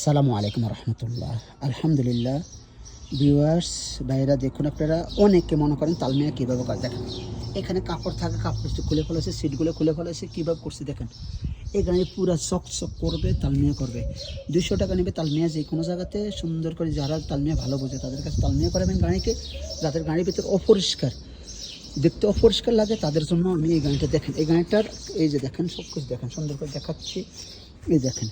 আসসালামু আলাইকুম রহমতুল্লাহ। আলহামদুলিল্লাহ ভিউয়ার্স ভাইরা, দেখুন আপনারা অনেকে মনে করেন তালমিয়া কীভাবে করে দেখেন। এখানে কাপড় থাকে, কাপড় খুলে ফেলেছে, সিটগুলো খুলে ফেলেছে, কীভাবে করছে দেখেন। এখানে পুরো চকচক করবে, তালমিয়া করবে। 200 টাকা নেবে তালমিয়া, যে কোনো জায়গাতে সুন্দর করে। যারা তালমিয়া ভালো বোঝে তাদের কাছে তালমিয়া করাবেন গাড়িকে। যাদের গাড়ির ভিতরে অপরিষ্কার, দেখতে অপরিষ্কার লাগে, তাদের জন্য আমি এই গাড়িটা দেখেন। এই গাড়িটার এই যে দেখেন, সব কিছু দেখেন, সুন্দর করে দেখাচ্ছি। এই দেখেন,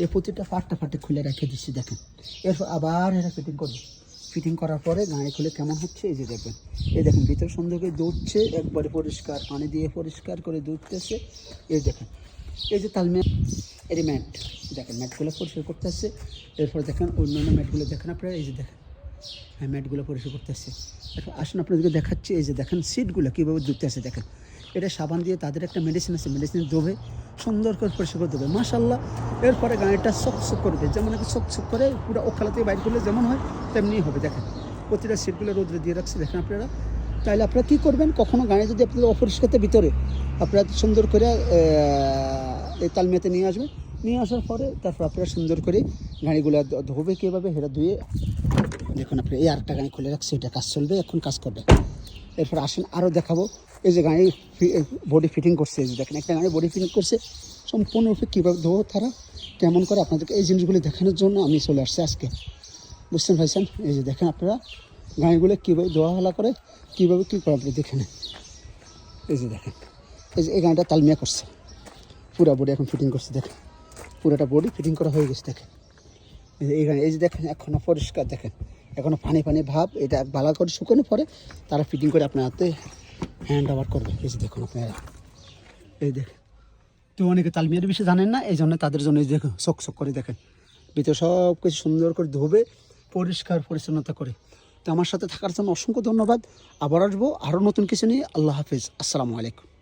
এই প্রতিটা ফাটে খুলে রেখে দিচ্ছি দেখেন। এরপর আবার এরা ফিটিং করবে। ফিটিং করার পরে গাড়ি খুলে কেমন হচ্ছে এই যে দেখবেন। এই দেখেন ভিতরে সুন্দর করে দুধছে, একবারে পরিষ্কার পানি দিয়ে পরিষ্কার করে দুধতেছে। এই দেখেন, এই যে তালমিয়া এর ম্যাট দেখেন, ম্যাটগুলো পরিষ্কার করতেছে। এরপর দেখেন অন্যান্য ম্যাটগুলো দেখেন আপনারা, এই যে দেখেন, হ্যাঁ ম্যাটগুলো পরিষ্কার করতেছে। এখন আসুন আপনাদেরকে দেখাচ্ছি, এই যে দেখেন সিটগুলো কীভাবে ধুতেছে দেখেন। এটা সাবান দিয়ে, তাদের একটা মেডিসিন আছে, মেডিসিন ধোবে সুন্দর করে পরিষ্কার করে দেবে মাশাল্লাহ। এরপরে গাড়িটা চকচক করবে, যেমন একটা চকচক করে পুরো ওখালা থেকে বাইর করলে যেমন হয় তেমনি হবে দেখেন। প্রতিটা সিটগুলো রোদ্রে দিয়ে রাখছে দেখেন আপনারা। তাহলে আপনারা কী করবেন, কখনও গাড়ি যদি আপনাদের অপরিষ্কারের ভিতরে আপনারা সুন্দর করে এই তালমিয়াতে নিয়ে আসবেন। নিয়ে আসার পরে তারপর আপনারা সুন্দর করে গাড়িগুলো ধোবে কীভাবে, সেটা ধুয়ে দেখুন আপনি। এই আরেকটা গাড়ি খুলে রাখছে, এটা কাজ চলবে, এখন কাজ করবে। এরপর আসেন আরও দেখাবো। এই যে গাড়ি বডি ফিটিং করছে, এই যে দেখেন একটা গাড়ি বডি ফিটিং করছে সম্পূর্ণরূপে। কীভাবে ধোবো তারা কেমন করে, আপনাদেরকে এই জিনিসগুলি দেখানোর জন্য আমি চলে আসছি আজকে, বুঝতেন ভাইছেন। এই যে দেখেন আপনারা গাড়িগুলো কীভাবে ধোয়া হলা করে, কীভাবে কী করে আপনি দেখে নেন। এই যে দেখেন, এই যে এই গাড়িটা তালমিয়া করছে, পুরো বডি এখন ফিটিং করছে দেখেন। পুরোটা বডি ফিটিং করা হয়ে গেছে দেখেন। এই গাড়ি এই যে দেখেন এখনও পরিষ্কার দেখেন, এখনও পানি ভাব। এটা ভালো করে শুকানো পরে তারা ফিটিং করে আপনার হাতে হ্যান্ড ওভার করবে। এই যে দেখুন আপনারা, এই দেখেন। তো অনেকে তালমিয়ার বিষয়ে জানেন না, এই জন্য তাদের জন্য এই দেখুন চকচক করে দেখেন, ভিতরে সব কিছু সুন্দর করে ধোবে, পরিষ্কার পরিচ্ছন্নতা করে। তো আমার সাথে থাকার জন্য অসংখ্য ধন্যবাদ। আবার আসবো আরও নতুন কিছু নিয়ে। আল্লাহ হাফিজ, আসসালামু আলাইকুম।